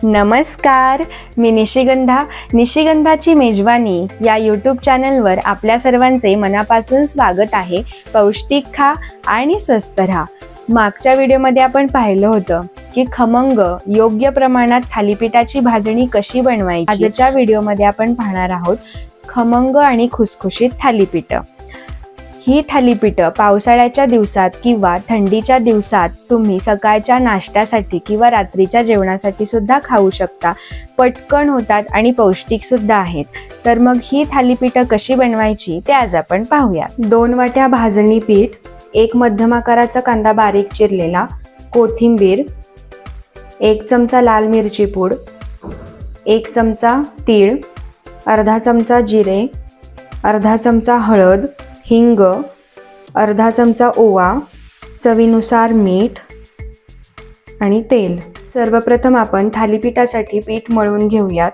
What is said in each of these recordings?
नमस्कार, मी निशिगंधाची मेजवानी या यूट्यूब चॅनलवर आपल्या सर्वांचे मनापासून स्वागत आहे। पौष्टिक खा आणि स्वस्थ राहा। मागच्या व्हिडिओमध्ये आपण पाहिलं होतं की खमंग योग्य प्रमाणात थालीपीठाची भाजणी कशी बनवायची। आजच्या व्हिडिओमध्ये आपण पाहणार आहोत खमंग आणि खुसखुशीत थालीपीठ। ही थालीपीठ पावसाळ्याच्या दिवसात किंवा थंडीच्या दिवसात तुम्ही सकाळच्या नाश्त्यासाठी किंवा रात्रीच्या जेवणासाठी सुद्धा खाऊ शकता। पटकन होतात आणि पौष्टिक सुद्धा आहेत। तर मग ही थालीपीठ कशी बनवायची ते आज आपण पाहूया। 2 वाट्या भाजणी पीठ, 1 मध्यम आकाराचा कांदा बारीक चिरलेला, कोथिंबीर, 1 चमचा लाल मिरची पूड, 1 चमचा तीळ, अर्धा चमचा जिरे, अर्धा चमचा हळद, हिंग, अर्धा चमचा ओवा, चवीनुसार मीठ आणि तेल। सर्वप्रथम आपण थालीपीठासाठी पीठ मळून घेऊयात।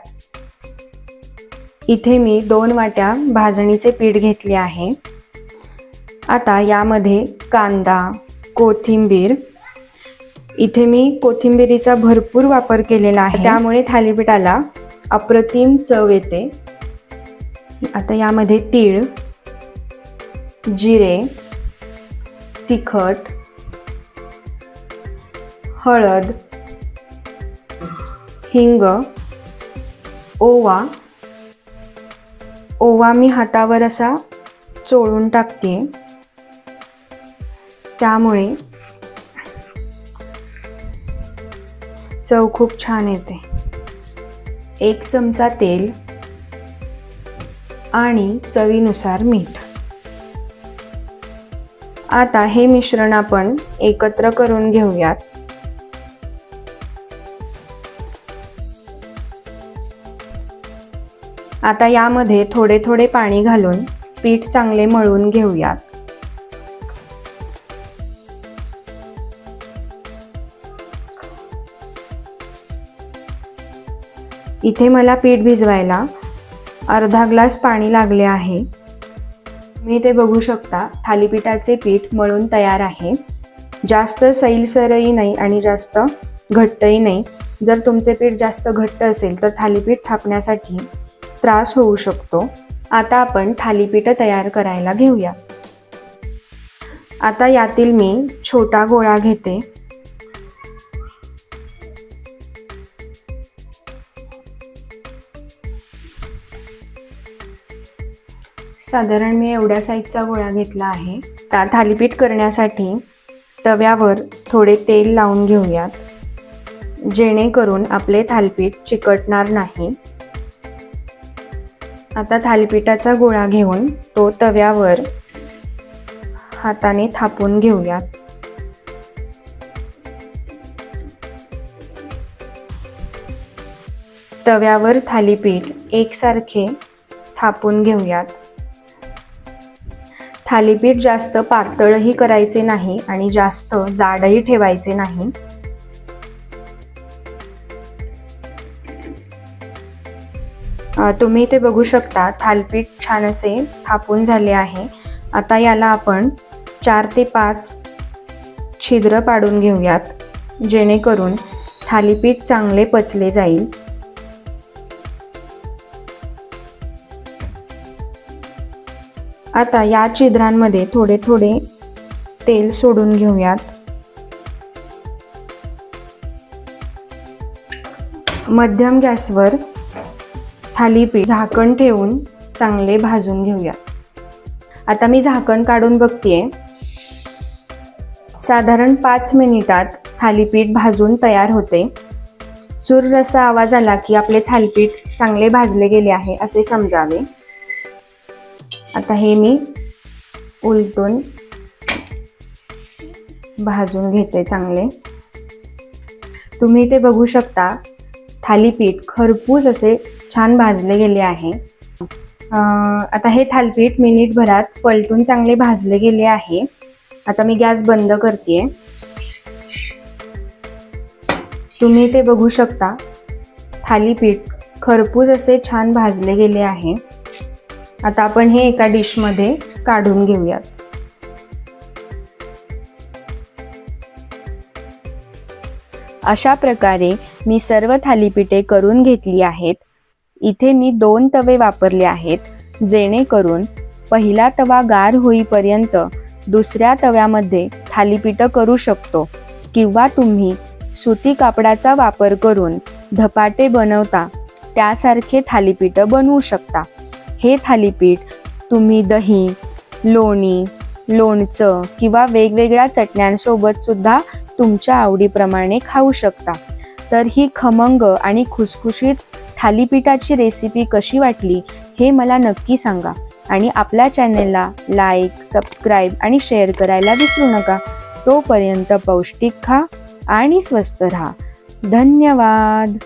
इथे मी 2 वाट्या भाजणीचे पीठ घेतले आहे। आता यामध्ये कांदा, कोथिंबीर, इथे मी कोथिंबीरीचा भरपूर वापर केलेला आहे, त्यामुळे थालीपीठाला अप्रतिम चव येते। आता यामध्ये तीळ, जिरे, तिखट, हळद, हिंग, ओवा मी हातावर असा चोळून टाकते, त्यामुळे चव खूप छान येते। 1 चमचा तेल आणि चवीनुसार मीठ। आता हे मिश्रण आपण एकत्र करून घेऊयात। आता यामध्ये थोडे थोडे पाणी घालून पीठ चांगले मळून घेऊयात। इथे मला पीठ भिजवायला अर्धा ग्लास पाणी लागले आहे। मी ते बघू शकता, थालीपीठाचे पीठ मळून तयार आहे। जास्त सैलसरही नाही आणि जास्त घट्टही नाही। जर तुमचे पीठ जास्त घट्ट असेल तर थालीपीठ थापण्यासाठी त्रास होऊ शकतो। आता आपण थालीपीठ तयार करायला घेऊया। आता यातील मी छोटा गोळा घेते। साधारण मी एवढ्या साईजचा गोळा घेतला आहे। आता थालीपीठ करण्यासाठी तव्यावर थोडे तेल लावून घेऊयात, जेणेकरून आपले थालीपीठ चिकटणार नाही। आता थालीपीठाचा गोळा घेऊन तो तव्यावर हाताने थापून घेऊयात। तव्यावर थालीपीठ एकसारखे थापून घेऊयात। थालीपीठ जास्त पातळही करायचे नाही आणि जास्त जाडही ठेवायचे नाही। तुम्ही ते बघू शकता, थालीपीठ छान असे थापून झाले आहे। आता याला आपण 4 ते 5 छिद्र पाडून घेऊयात, जेणेकरून थालीपीठ चांगले पचले जाईल। आता या छिद्रांमध्ये थोडे थोडे तेल सोडून घेऊयात। मध्यम गॅसवर थालीपीठ झाकण ठेवून चांगले भाजून घेऊयात। आता मी झाकण काढून बघतेय। साधारण 5 मिनिटात थालीपीठ भाजून तयार होते। चुर्र असा आवाज आला की आपले थालीपीठ चांगले भाजले गेले आहे असे समजावे। आता हे मी उलटून भाजून घेते चांगले। तुम्ही ते बघू शकता, थालीपीठ खरपूस असे छान भाजले गेले आहे। आता हे थालीपीठ मिनिटभरात पलटून चांगले भाजले गेले आहे। आता मी गॅस बंद करते। तुम्ही ते बघू शकता, थालीपीठ खरपूस असे छान भाजले गेले आहे। आता आपण हे एका डिशमध्ये काढून घेऊयात। अशा प्रकारे मी सर्व थालीपीठे करून घेतली आहेत। इथे मी 2 तवे वापरले आहेत, जेणेकरून पहिला तवा गार होईपर्यंत दुसऱ्या तव्यामध्ये थालीपीठं करू शकतो, किंवा तुम्ही सुती कापडाचा वापर करून धपाटे बनवता त्यासारखे थालीपीठं बनवू शकता। हे थालीपीठ तुम्ही दही, लोणी, लोणचं किंवा वेगवेगळ्या चटण्यांसोबत सुद्धा तुमच्या आवडीप्रमाणे खाऊ शकता। तर ही खमंग आणि खुसखुशीत थालीपीठाची रेसिपी कशी वाटली हे मला नक्की सांगा, आणि आपल्या चॅनेलला लाईक, सबस्क्राईब आणि शेअर करायला विसरू नका। तोपर्यंत पौष्टिक खा आणि स्वस्थ राहा। धन्यवाद।